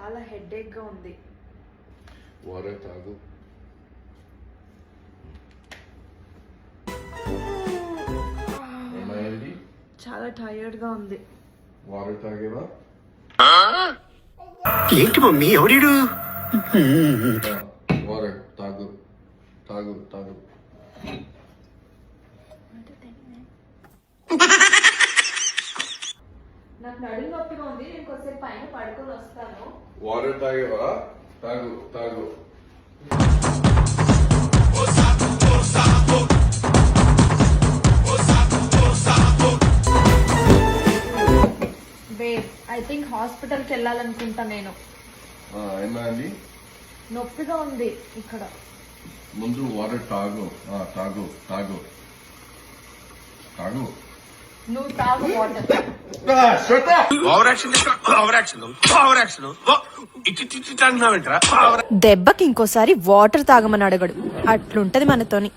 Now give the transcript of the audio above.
చాలా హెడేక్ గా ఉంది. వాటర్ తాగు. ఏమైంది? చాలా టైర్డ్ గా ఉంది. వాటర్ తాగేవా? ఏంటి మమ్మీ ఎవడు? వాటర్ తాగు తాగు తాగు. నాకు నడుము నొప్పిగా ఉంది, నేను కొద్దిసేపు పైన పడుకొని వస్తాను. వాటర్ తాగేవా? తాగు తాగు. వేట్, ఐ థింక్ హాస్పిటల్కి వెళ్ళాలనుకుంటా నేను. ఏమైంది? నొప్పిగా ఉంది ఇక్కడ. ముందు వాటర్ తాగు. తాగు తాగు తాగు. నువ్వు తాగు వాటర్. దెబ్బకి ఇంకోసారి వాటర్ తాగమని అడగడు, అట్లుంటది మనతోని.